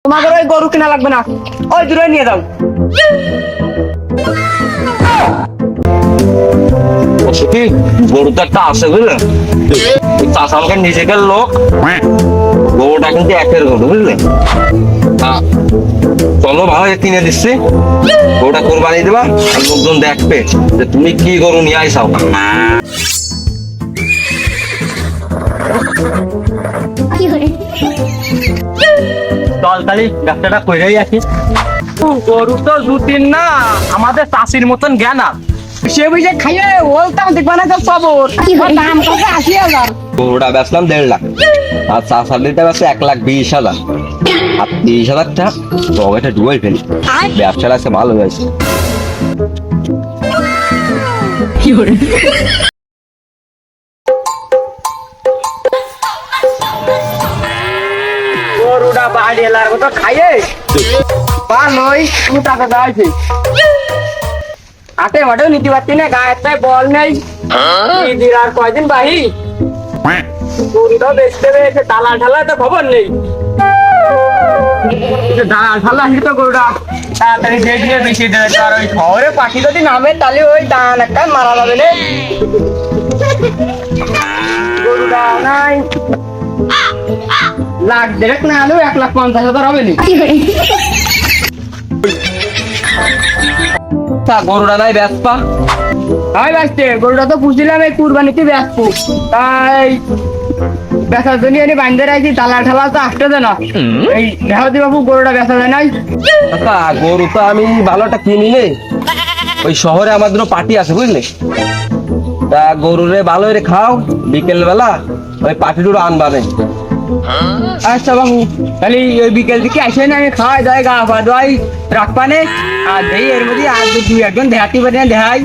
তোমাদের ওই গরু কিনা লাগবে না, ওই দূরে নিয়ে যাও। গরুটা একটা আছে বুঝলেন, চাষা আমাকে নিজেকার লোক, গরুটা কিন্তু একের গরু বুঝলে। চলো ভালো কিনে দিচ্ছি, গরুটা কোরবানি দেবা আর লোকজন দেখবে যে তুমি কি গরু নিয়ে আইসাও। চল তাহলে ব্যবসাটা করেই আসি। গরু তো দু তিন না, আমাদের চাষির মতন জ্ঞান আছে। সে বুঝে খাইয়ে বলতাম দেখবা না তো খবর দাম কত ৮০,০০০। গরুটা বেচলাম ১.৫ লাখ, আর চাষার লিটার বেচছে ১,২০,০০০, আর ৩০,০০০ টাকা পকেটে ডুবাই ফেলি। ব্যবসাটা আছে ভালো হয়েছে। গরুটা বাড়ি এলার মতো খাইয়ে বা নই তুমি টাকা দেওয়াইছি। হাটে মাঠেও নিতে পারছি না, গায়ের তাই বল নেই। ঈদের আর কয়দিন বাহি, গরুটাও বেচতে পেরেছে, দালাল ঢালা তো খবর নেই। দালাল ঢালা হিট গরুটা তাড়াতাড়ি দেখলে বেশি দেবে। আর ওই শহরে পাখি যদি নামে তাহলে ওই দান একটা মারা যাবে না। গরুটা নাই, ১,৫০,০০০ না হলেও ১,৫০,০০০ হবে না। গরুটা নাই বেচপা? হয় বাঁচতে, গরুটা তো পুষছিলাম এই কুরবানিতে বেচবো, তাই বেচার জন্য এনে বান্ধে রাখছি। তালা ঠালা তো আসতে দেয় না। এই দেখাতে বাবু গরুটা বেচা যায় নাই। কাকা গরু তো আমি ভালোটা কিনি নে, ওই শহরে আমাদের পার্টি আছে বুঝলে, তা গরুরে ভালো করে খাও, বিকেল বেলা ওই পার্টিটুকু আনবানে। আচ্ছা বাবু, তাহলে ওই বিকেল দিকে আসে না, আমি খাওয়াই দাওয়াই গা পা দোয়াই রাখবানে। আর দেই এর মধ্যে আর দুই একজন দেখাতে পারি না দেখাই।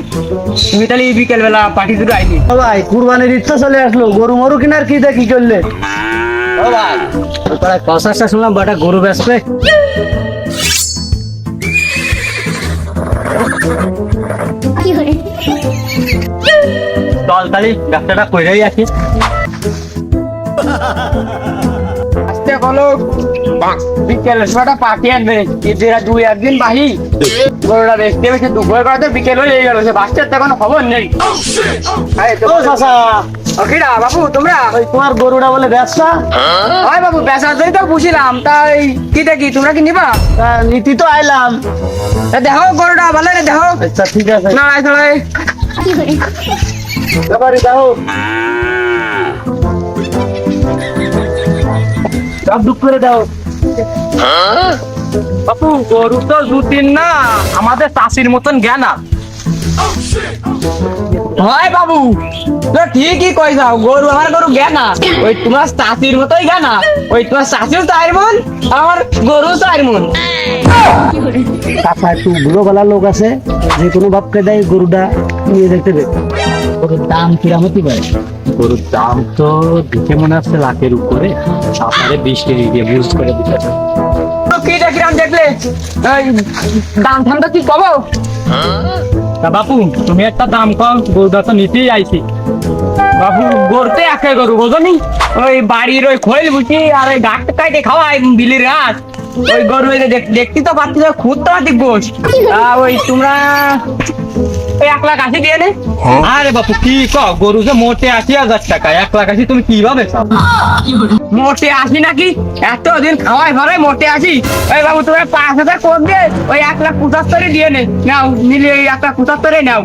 তুমি তাহলে এই বিকেল বেলা পার্টি দুটো আইনি। ভাই কুরবানির ইচ্ছা চলে আসলো, গরু মরু কিনার কি দেখি করলে? ও ভাই প্রায় ৫০টা শুনলাম বাটা গরু বেচবে। চল তাহলে ব্যবসাটা করেই আসি। আজকে বলো বিকেল সময়টা পার্টি আনবে, ঈদের আর দুই একদিন বাহি। গরুটা দেখতে বেশি দুপুরে করাতে বিকেল হয়ে গেল, সে বাচ্চার তো কোনো খবর নেই। ও চাচা, ওকিরা বাবু তোমরা ওই তোমার গরুটা বলে ব্যবসা? হয় বাবু বেচার জন্যই তো বুঝিলাম, তাই কি দেখি তোমরা কি নিবা? নীতি তো আইলাম। দেখো গরুটা ভালো রে, দেখো আচ্ছা ঠিক আছে, না আসলে ব্যাপারে দেখো সব দুঃখ করে দাও। বাবু গরু তো দু তিন না, আমাদের চাষির মতন জ্ঞান আছে। হয় বাবু তো ঠিকই কই যাও, গরু আমার গরু জ্ঞানা, ওই তোমার চাষির মতোই জ্ঞানা। ওই তোমার চাষিও চার মন, আমার গরু ৪ মন। কাকা একটু ভুলো বলা লোক আছে, যে কোনো বাপকে দেয় গরুটা নিয়ে দেখতে দেবে। গরুর দাম কিরাম হতে পারে? গরুর দাম তো দেখে মনে হচ্ছে লাখের উপরে, সাপারে 20 কেজি দিয়ে বুঝ করে দিতে হবে। কি দেখলাম দেখলে এই দাম ঠান্ডা কি কবো? তা বাপু তুমি একটা দাম কম, গরুটা তো নিতেই আইছি। বাবু গরুতে একে গরু বোঝনি, ওই বাড়ির ওই খোল বুঝি আর ওই গাছ কাটে খাওয়াই বিলির গাছ। ওই গরু দেখতে তো পাচ্ছি, খুদ তো পাচ্ছি গোস। ওই তোমরা ওই ১,৮০,০০০ দিয়ে নে। আরে বাপু কি কও, গরু যে মোটে ৮০,০০০ টাকা, ১,৮০,০০০ তুমি কিভাবে চাও? মোটে ৮০ নাকি? এতদিন খাওয়াই ভরে মোটে ৮০? ওই বাবু তুমি ৫,০০০ কম দিয়ে ওই ১,৭৫,০০০ দিয়ে নে, নাও নিলে ওই ১,৭৫,০০০ নাও।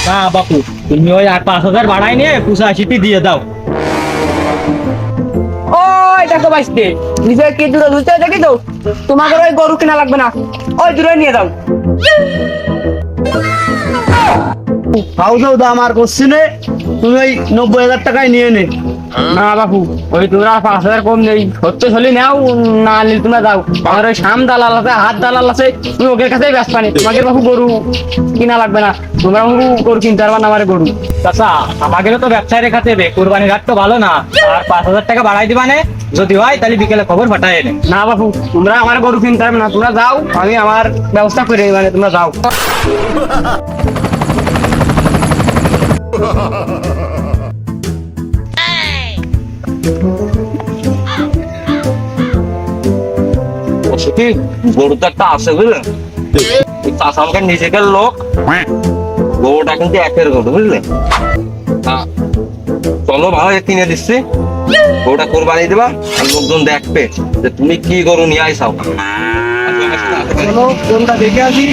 না বাপু তুমি ওই ৫,০০০ বাড়াই নিয়ে ৮৫টি দিয়ে দাও। ওই দেখো বাইসতে নিজে কি দুটো দুটো দেখি তো, তোমাকে ওই গরু কেনা লাগবে না, ওই দূরে নিয়ে যাও। হাউসেও দাম আর করছি নে, তুমি ওই ৯০,০০০ টাকায় নিয়ে নে। না বাবু ওই তোমরা ৫,০০০ কম নেই, সত্য চলি নাও, না নিলে তোমরা যাও। আমার ওই শাম দালাল আছে, হাত দালাল আছে, তুমি ওদের কাছেই ব্যস্ত পানি। তোমাকে বাবু গরু কিনা লাগবে না, তোমরা বাবু গরু কিনতে পারবা না আমার গরু। চাচা আমাকে তো ব্যবসায় রেখাতে হবে, কোরবানির হাট তো ভালো না, আর ৫,০০০ টাকা বাড়াই দিবানে, যদি হয় তাহলে বিকেলে খবর পাঠায় এনে। না বাবু তোমরা আমার গরু কিনতে পারবে না, তোমরা যাও, আমি আমার ব্যবস্থা করে নিই, মানে তোমরা যাও। কি গরু তো একটা আছে বুঝলেন, এই চাষা আমাকে নিজেকার লোক, গরুটা কিন্তু একের গরু বুঝলে। চলো ভালো কিনে দিচ্ছি, গরুটা কোরবানি দেবা আর লোকজন দেখবে যে তুমি কি গরু নিয়ে আইসাও। চলো গরুটা দেখে আসি।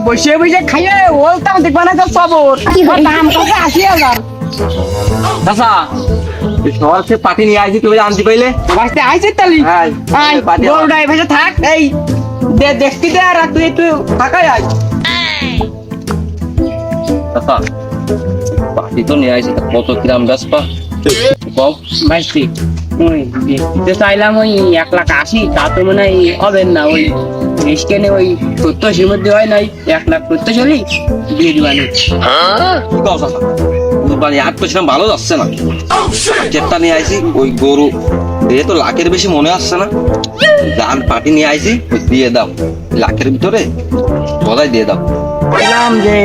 বসে বসে খাইয়ে বলতাম দেখবা না তো খবর দাম কত 80,000। চাষা এই শহর থেকে পাটি নিয়ে আইছি, তুমি আনতে পাইলে? বাসতে আইছে তালি হ্যাঁ, আই পাটি গরুটা এই ভাষা থাক, এই দেখতি দে আর তুই একটু থাকাই আয়। চাষা পাটি তো নিয়ে আইছি, তা কত কিরাম বেচবা কও? ভাইছি ওই দেখতে চাইলাম ওই 1,80,000, তা তো মনে হয় হবে না। ওই স্ক্যানে ওই 70-80 মধ্যে হয় নাই, 1,70,000 হলেই দিয়ে দিবানি। কি কও চাষা? কুরবানি হাট পেছিলাম ভালো যাচ্ছে না, চেপটা নিয়ে আইছি ওই গরু এ তো লাখের বেশি মনে আসছে না। যার পাটি নিয়ে আইছি ওই দিয়ে দাও, লাখের ভিতরে বজায় দিয়ে দাও। বললাম যে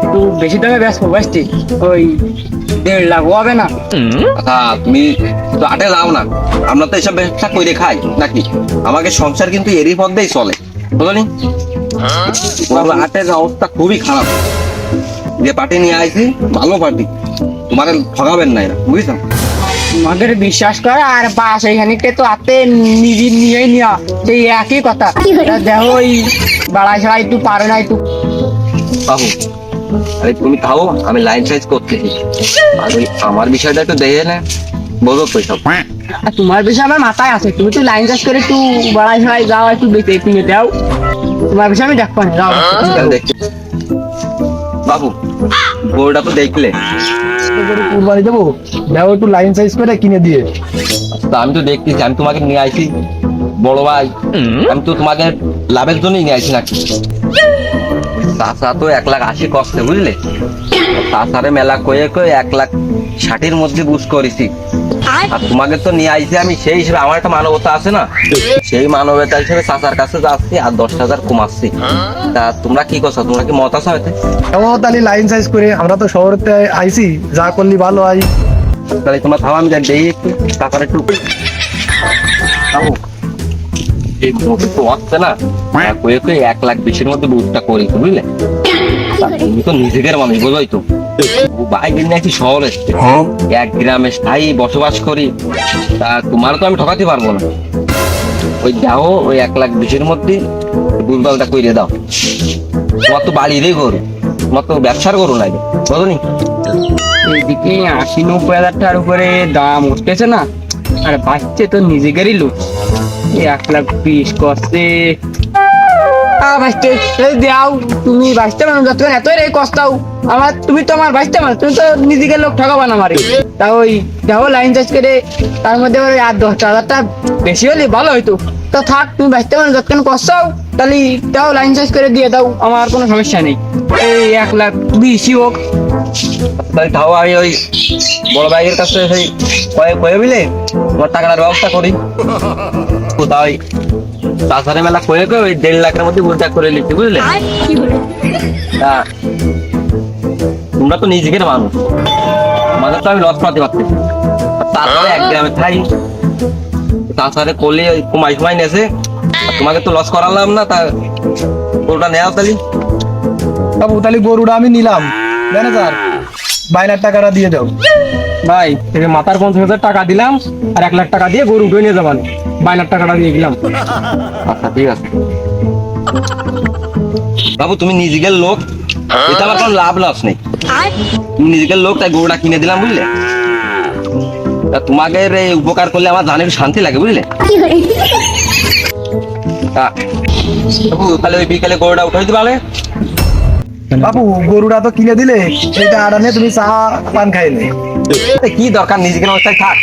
একটু বেশি দামে বেচবো বুঝছি, ওই 1.5 লাখ হবে না? আচ্ছা তুমি তো আটে যাও না, আমরা তো এসব ব্যবসা করে খাই নাকি, আমাকে সংসার কিন্তু এরই মধ্যেই চলে বুঝলি। তোমার আটের অবস্থা খুবই খারাপ, যে পার্টি নিয়ে আইছি ভালো পার্টি, তোমার ঠকাবেন না এরা বুঝছো। আমাদের বিশ্বাস করে আর বাস এইখানিকে তো হাতে নিজে নিয়েই নিয়া সেই একই কথা। তা দেখো ওই বাড়াই ছাড়া একটু পারে না একটু। বাবু আরে তুমি খাও, আমি লাইন সাইজ করতেছি, আর ওই আমার বিষয়টা একটু দেখে না, বোঝো তো সব। আর তোমার বিষয় আমার মাথায় আছে, তুমি তো লাইন চাষ করে একটু বাড়াই ছাড়াই যাও, একটু বেঁচে কিনে দাও, তোমার বিষয় আমি দেখবো না, যাও। দেখতে বাবু গরুটা তো দেখলে, গরু কুরবানি দেবো, দাও একটু লাইন সাইজ করে কিনে দিয়ে। তা আমি তো দেখতেছি, আমি তোমাকে নিয়ে আইছি বড় ভাই, আমি তো তোমাকে লাভের জন্যই নিয়ে আইছি নাকি। চাষা তো 1,80,000 কষ্টে বুঝলে, চাষারে মেলা কয়ে কয়ে 1,60,000 মধ্যে বুঝ করেছি। আর তোমাকে তো নিয়ে আইছি আমি সেই হিসেবে, আমার একটা মানবতা আছে না, সেই মানবতা হিসেবে চাচার কাছে যাচ্ছি আর 10,000 কমাচ্ছি। তা তোমরা কি করছো, তোমরা কি মত আছো হয়তো? এমন তাহলে লাইন সাইজ করে, আমরা তো শহরতে আইছি, যা করলি ভালো হয়। তাহলে তোমার থাও, আমি যাই একটু চাচার একটু খাবো। এই মুখে তো আসছে না, কয়ে কয়ে 1,20,000 মধ্যে বুঝটা করেছি বুঝলে। তা তুমি তো নিজেদের মানুষ বোঝোই তো, বাইরে নিয়ে আছি শহরে, এক গ্রামে স্থায়ী বসবাস করি, তা তোমার তো আমি ঠকাতে পারবো না। ওই যাও ওই 1,20,000 মধ্যে বুঝবালটা করে দাও। তোমার তো বাড়িরই গরু, তোমার তো ব্যবসার গরু নাই বুঝলি। এইদিকে 80-90 হাজার টাকার উপরে দাম উঠতেছে না, আর বাচ্চা তো নিজেদেরই লোক, 1,20,000 করছে। বাঁচতে দাও, তুমি বাঁচতে পারো যতক্ষণ এতই রে কষ্টাও আমার, তুমি তো আমার বাঁচতে পারো, তুমি তো নিজেকে লোক ঠকাবা না আমারে। তা ওই দেখো লাইন চাষ করে তার মধ্যে ওই 8-10 হাজার টাকা বেশি হলে ভালো হইতো। তো থাক, তুমি বাঁচতে পারো যতক্ষণ কষ্টাও, তাহলে দাও লাইন চাষ করে দিয়ে দাও, আমার কোনো সমস্যা নেই। এই 1,20,000 হোক। তাহলে তাও আমি ওই বড় ভাইয়ের কাছে সেই কয়ে মিলে তোমার টাকাটার ব্যবস্থা করি। কোথাও তাছাড়া মেলা কয়ে কয়ে ওই 1.5 লাখের মধ্যে বুঝটা করে নিচ্ছি বুঝলে। তা তোমরা তো নিজেদের মানুষ, আমাদের তো আমি লস পাতে পারতেছি, তারপরে 1 গ্রামে খাই, তাছাড়া করলে ওই কমাই সময় নেছে, তোমাকে তো লস করালাম না, তা ওটা নেওয়া তাহলে। বাবু তাহলে গরুটা আমি নিলাম, ম্যানেজার বাইনার টাকাটা দিয়ে দাও। ভাই থেকে মাথার 50,000 টাকা দিলাম, আর 1 লাখ টাকা দিয়ে গরু উঠে নিয়ে যাবেন, 2 লাখ টাকাটা দিয়ে দিলাম। আচ্ছা ঠিক আছে বাবু, তুমি নিজেদের লোক, এটা আমার কোনো লাভ লস নেই, তুমি নিজেদের লোক, তাই গরুটা কিনে দিলাম বুঝলে। তা তোমাকে এই উপকার করলে আমার জানের শান্তি লাগে বুঝলে। তা বাবু তাহলে ওই বিকেলে গরুটা উঠে দিতে পারলে। বাবু গরুটা তো কিনে দিলে, এটা আড়ানে তুমি চা পান খাইলে। কি দরকার, নিজেকে অবস্থায় থাক,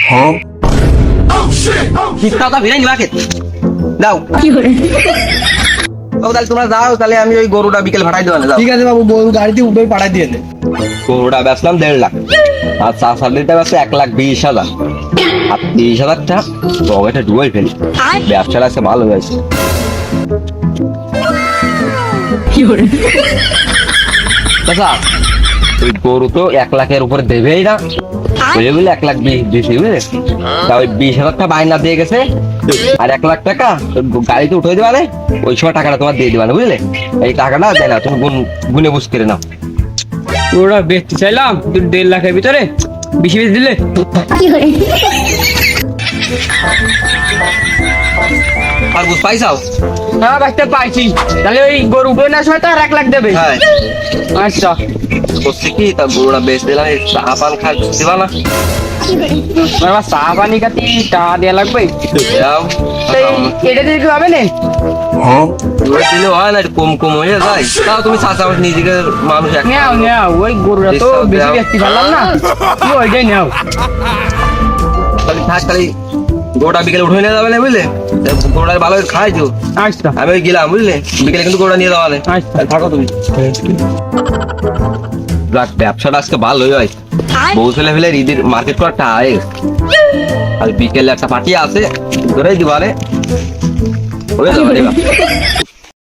চিন্তা ভিড়াই নিবা খেত যাও। বাবু তাহলে তোমরা যাও, তাহলে আমি ওই গরুটা বিকেল ভাড়াই দেওয়া যাও। ঠিক আছে বাবু, গরু গাড়িতে উঠে পাঠাই দিয়ে দে। গরুটা বেচলাম 1.5 লাখ, আর চা সার্ভিসটা বেচছে 1,20,000, আর 30,000টা পকেটে ডুবাই ফেলি, ব্যবসাটা আছে ভালো হয়েছে। আচ্ছা ওই গরু তো 1 লাখের উপরে দেবেই না, বুঝে বুঝলে 1 লাখ 20 দিয়েছি বুঝলে, তা ওই 20,000 টাকা বায়না দিয়ে গেছে, আর 1 লাখ টাকা গাড়িতে উঠে দিবা না, ওই সময় টাকাটা তোমার দিয়ে দিবা না বুঝলে, এই টাকাটা দেয় না, তুমি গুনে বুঝ করে নাও। ওরা বেচতে চাইলাম 1.5 লাখের ভিতরে, বেশি বেশি দিলে। আর বুঝ পাইছাও? হ্যাঁ বাঁচতে পাইছি, তাহলে ওই গরু উঠে নেওয়ার সময় তো আর 1 লাখ দেবে। হ্যাঁ আচ্ছা বলছি কি, তা গরুটা বেচ দিলাম, এই চা পান খাই দিবা না? আমার চা পানি খাতি টাকা দেওয়া লাগবে, দাও, এটা দিলে কি হবে না? ওই দিলে হয় না, একটু কম কম হয়ে যায়, তাও তুমি চাচা আমার নিজেকে মানুষ এক নেও নেও, ওই গরুটা তো বেশি বেচতে পারলাম না, তুমি ওইটাই নেও। খালি থাক, খালি গরুটা বিকেলে উঠে নিয়ে যাবে না বুঝলে, গরুটা ভালো করে খাইছো, আচ্ছা আমি ওই গেলাম বুঝলে, বিকেলে কিন্তু গরুটা নিয়ে যাওয়া নেই। আচ্ছা। থাকো তুমি। যাক, ব্যবসাটা আজকে ভালোই হয়, বউ ছেলে ফেলে ঈদের মার্কেট করা টাই, আর বিকেলে একটা পার্টি আছে, ধরেই দিবা রে, হয়ে যাবে